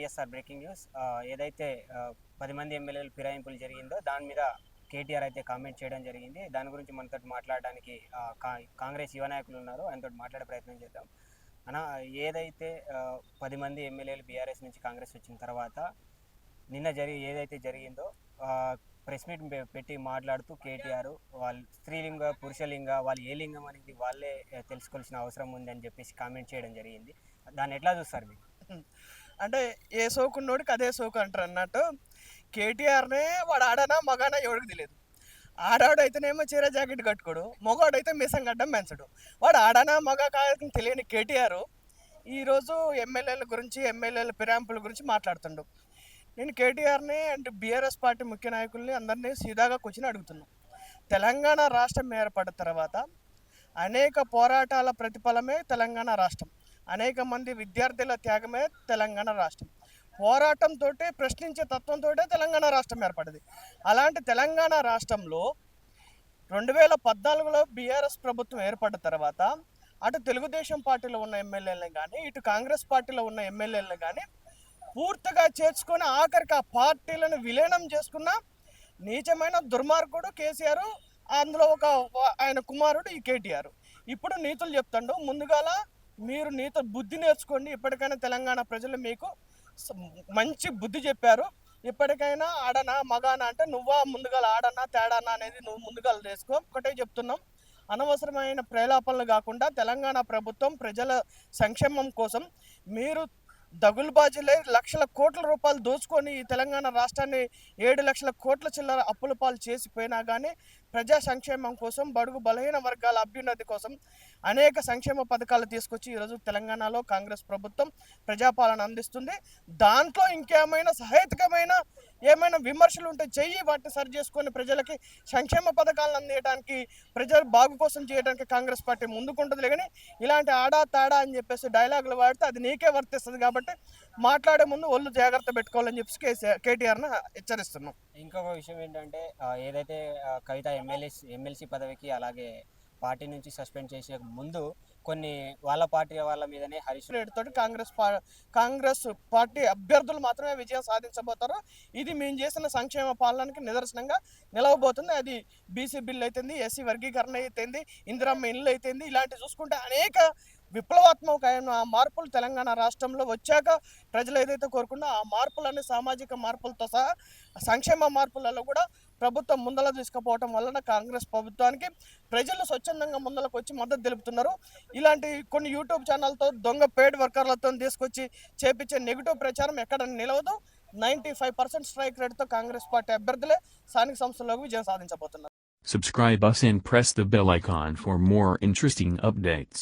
SR breaking news. ఏదైతే 10 మంది ఎమ్మెల్యేలు ఫిరాయింపులు జరిగిందో దాని మీద కేటీఆర్ అయితే కామెంట్ చేయడం జరిగింది. దాని గురించి మనతో మాట్లాడడానికి కాంగ్రెస్ యువ నాయకులు ఉన్నారు, ఆయనతో మాట్లాడే ప్రయత్నం చేద్దాం. అన్న, ఏదైతే 10 మంది ఎమ్మెల్యేలు బీఆర్ఎస్ నుంచి కాంగ్రెస్ వచ్చిన తర్వాత నిన్న ఏదైతే జరిగిందో ప్రెస్ మీట్ పెట్టి మాట్లాడుతూ కేటీఆర్ వాళ్ళు స్త్రీలింగ పురుషలింగ వాళ్ళు ఏ లింగం అనేది వాళ్ళే తెలుసుకోవాల్సిన అవసరం ఉందని చెప్పేసి కామెంట్ చేయడం జరిగింది. దాన్ని ఎట్లా చూస్తారు మీరు? అంటే ఏ సోకున్నోడికి అదే సోకు అంటారు అన్నట్టు. కేటీఆర్నే వాడు ఆడనా మగానా ఎవడికి తెలియదు. ఆడాడైతేనేమో చీర జాకెట్ కట్టుకోడు, మగవాడైతే మిసం గడ్డం పెంచడు. వాడు ఆడనా మగ కాదని తెలియని కేటీఆర్ ఈరోజు ఎమ్మెల్యేల గురించి ఎమ్మెల్యేల ఫిరాయింపుల గురించి మాట్లాడుతుండు. నేను కేటీఆర్ని అండ్ బీఆర్ఎస్ పార్టీ ముఖ్య నాయకుల్ని అందరినీ సీదాగా కూర్చుని అడుగుతున్నాను. తెలంగాణ రాష్ట్రం ఏర్పడిన తర్వాత అనేక పోరాటాల ప్రతిఫలమే తెలంగాణ రాష్ట్రం. అనేక మంది విద్యార్థుల త్యాగమే తెలంగాణ రాష్ట్రం. పోరాటంతో ప్రశ్నించే తత్వంతో తెలంగాణ రాష్ట్రం ఏర్పడింది. అలాంటి తెలంగాణ రాష్ట్రంలో 2014లో బీఆర్ఎస్ ప్రభుత్వం ఏర్పడిన తర్వాత అటు తెలుగుదేశం పార్టీలో ఉన్న ఎమ్మెల్యేలను కానీ ఇటు కాంగ్రెస్ పార్టీలో ఉన్న ఎమ్మెల్యేలను కానీ పూర్తిగా చేర్చుకొని ఆఖరికి ఆ పార్టీలను విలీనం చేసుకున్న నీచమైన దుర్మార్గుడు కేసీఆర్, అందులో ఆయన కుమారుడు ఈ కేటీఆర్. ఇప్పుడు నీతులు చెప్తాడు. ముందుగాల మీరు బుద్ధి నేర్చుకోండి. ఇప్పటికైనా తెలంగాణ ప్రజలు మీకు మంచి బుద్ధి చెప్పారు. ఇప్పటికైనా ఆడనా మగానా అంటే నువ్వా ముందుగాల ఆడనా తేడానా అనేది నువ్వు ముందుగాల చేసుకో. ఒకటే చెప్తున్నాం, అనవసరమైన ప్రేలాపనలు కాకుండా తెలంగాణ ప్రభుత్వం ప్రజల సంక్షేమం కోసం మీరు దగులుబాజీలై లక్షల కోట్ల రూపాయలు దోచుకొని ఈ తెలంగాణ రాష్ట్రాన్ని 7 లక్షల కోట్ల చిల్లర అప్పుల పాలు చేసిపోయినా కానీ ప్రజా సంక్షేమం కోసం, బడుగు బలహీన వర్గాల అభ్యున్నతి కోసం అనేక సంక్షేమ పథకాలు తీసుకొచ్చి ఈరోజు తెలంగాణలో కాంగ్రెస్ ప్రభుత్వం ప్రజాపాలన అందిస్తుంది. దాంట్లో ఇంకేమైనా సహేతుకమైన ఏమైనా విమర్శలు ఉంటే చెయ్యి, వాటిని సరి చేసుకొని ప్రజలకి సంక్షేమ పథకాలను అందించడానికి, ప్రజల బాగు కోసం చేయడానికి కాంగ్రెస్ పార్టీ ముందుకుంటుంది. కానీ ఇలాంటి ఆడా తాడా అని చెప్పేసి డైలాగులు వాడితే అది నీకే వర్తిస్తుంది. కాబట్టి మాట్లాడే ముందు ఒళ్ళు జాగ్రత్త పెట్టుకోవాలని చెప్పి కేటీఆర్ని హెచ్చరిస్తున్నాం. ఇంకొక విషయం ఏంటంటే ఏదైతే కవిత ఎమ్మెల్సీ పదవికి అలాగే పార్టీ నుంచి సస్పెండ్ చేసే ముందు కొన్ని వాళ్ళ పార్టీ వాళ్ళ మీదనే హరీష్ తోటి కాంగ్రెస్ పార్టీ అభ్యర్థులు మాత్రమే విజయం సాధించబోతారు. ఇది మేము చేసిన సంక్షేమ పాలనకి నిదర్శనంగా నిలవబోతుంది. అది బీసీ బిల్లు అయితేంది, ఎస్సీ వర్గీకరణ అయితేంది, ఇందిరమ్మ ఇల్లు అయితేంది, ఇలాంటివి చూసుకుంటే అనేక విప్లవాత్మకమైన మార్పులు తెలంగాణ రాష్ట్రంలో వచ్చాక ప్రజలు ఏదైతే కోరుకున్నా ఆ మార్పులన్నీ సామాజిక మార్పులతో సహా సంక్షేమ మార్పులలో కూడా ప్రభుత్వం ముందల తీసుకుపోవటం వలన కాంగ్రెస్ ప్రభుత్వానికి ప్రజలు స్వచ్ఛందంగా ముందలకు వచ్చి మద్దతు తెలుపుతున్నారు. ఇలాంటి కొన్ని యూట్యూబ్ ఛానల్తో దొంగ పెయిడ్ వర్కర్లతో తీసుకొచ్చి చేపించే నెగిటివ్ ప్రచారం ఎక్కడ నిలవదు. 95% స్ట్రైక్ రేట్తో కాంగ్రెస్ పార్టీ అభ్యర్థులే స్థానిక సంస్థల్లోకి విజయం సాధించబోతున్నారు. Subscribe us and press the bell icon for more interesting updates.